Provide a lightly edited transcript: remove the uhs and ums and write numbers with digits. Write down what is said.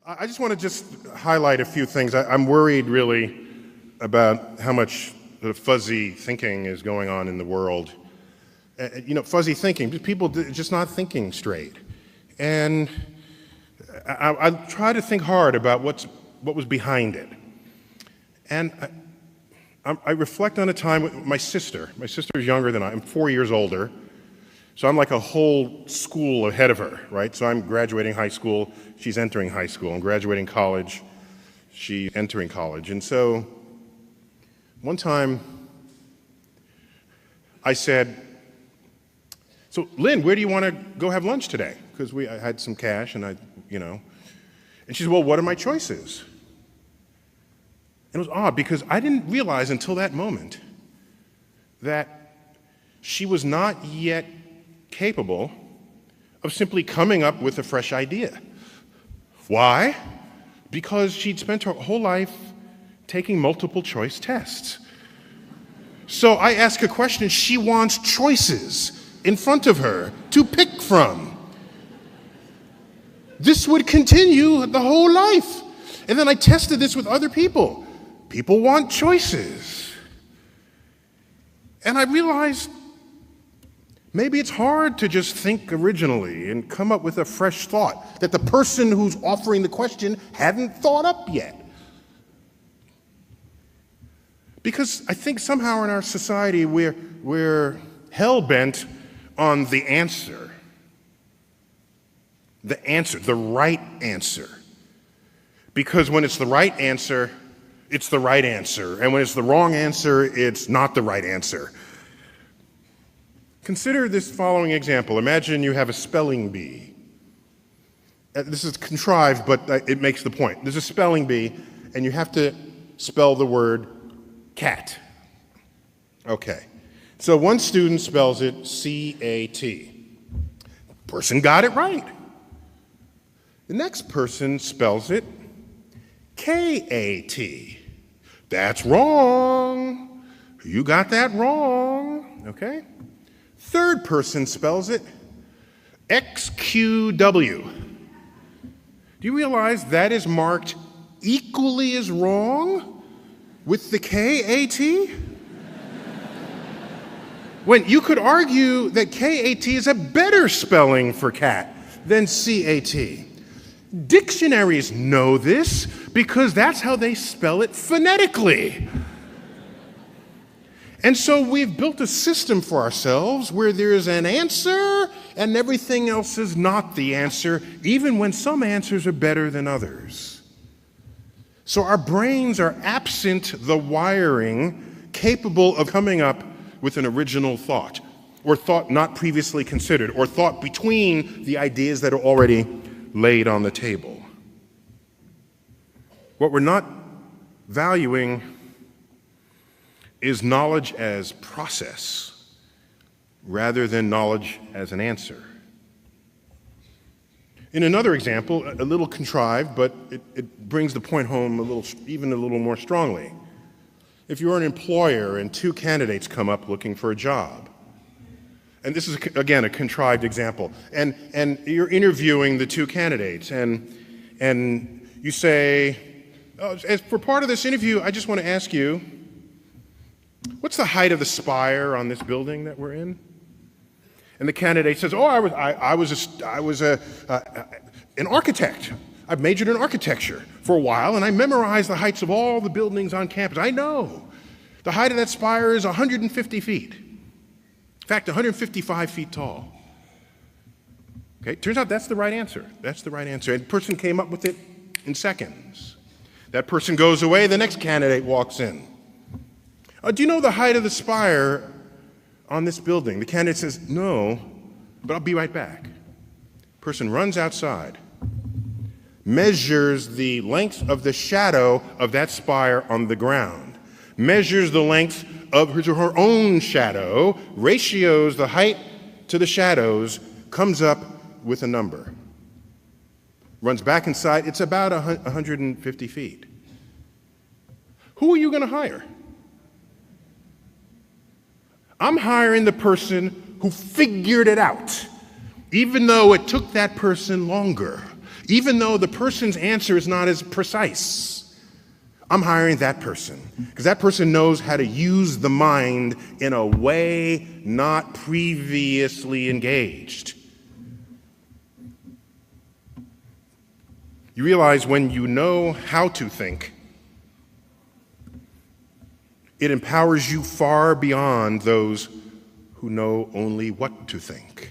I just want to highlight a few things. I'm worried really about how much fuzzy thinking is going on in the world. Fuzzy thinking, people just not thinking straight. And I try to think hard about what was behind it. And I reflect on a time with my sister. My sister is younger than I. I'm 4 years older. So I'm like a whole school ahead of her, right? So I'm graduating high school, she's entering high school. I'm graduating college, she's entering college. And so one time I said, so Lynn, where do you want to go have lunch today? Because I had some cash and And she said, well, what are my choices? And it was odd because I didn't realize until that moment that she was not yet capable of simply coming up with a fresh idea. Why? Because she'd spent her whole life taking multiple choice tests. So I ask a question, she wants choices in front of her to pick from. This would continue the whole life. And then I tested this with other people. People want choices. And I realized maybe it's hard to just think originally and come up with a fresh thought that the person who's offering the question hadn't thought up yet. Because I think somehow in our society we're hell-bent on the answer. The right answer. Because when it's the right answer, it's the right answer. And when it's the wrong answer, it's not the right answer. Consider this following example. Imagine you have a spelling bee. This is contrived, but it makes the point. There's a spelling bee, and you have to spell the word cat. Okay. So one student spells it C-A-T. Person got it right. The next person spells it K-A-T. That's wrong. You got that wrong. Okay? Third person spells it X-Q-W. Do you realize that is marked equally as wrong with the K-A-T? When you could argue that K-A-T is a better spelling for cat than C-A-T. Dictionaries know this because that's how they spell it phonetically. And so we've built a system for ourselves where there is an answer and everything else is not the answer, even when some answers are better than others. So our brains are absent the wiring capable of coming up with an original thought, or thought not previously considered, or thought between the ideas that are already laid on the table. What we're not valuing is knowledge as process rather than knowledge as an answer. In another example, a little contrived, but it brings the point home even a little more strongly. If you're an employer and two candidates come up looking for a job, and this is, again, a contrived example, and you're interviewing the two candidates, and you say, as for part of this interview, I just want to ask you, what's the height of the spire on this building that we're in? And the candidate says, I was an architect. I've majored in architecture for a while, and I memorized the heights of all the buildings on campus. I know. The height of that spire is 150 feet. In fact, 155 feet tall. Okay, turns out that's the right answer. That's the right answer. And the person came up with it in seconds. That person goes away, the next candidate walks in. Do you know the height of the spire on this building? The candidate says, no, but I'll be right back. Person runs outside, measures the length of the shadow of that spire on the ground, measures the length of her own shadow, ratios the height to the shadows, comes up with a number. Runs back inside, it's about 150 feet. Who are you going to hire? I'm hiring the person who figured it out, even though it took that person longer, even though the person's answer is not as precise. I'm hiring that person because that person knows how to use the mind in a way not previously engaged. You realize when you know how to think, it empowers you far beyond those who know only what to think.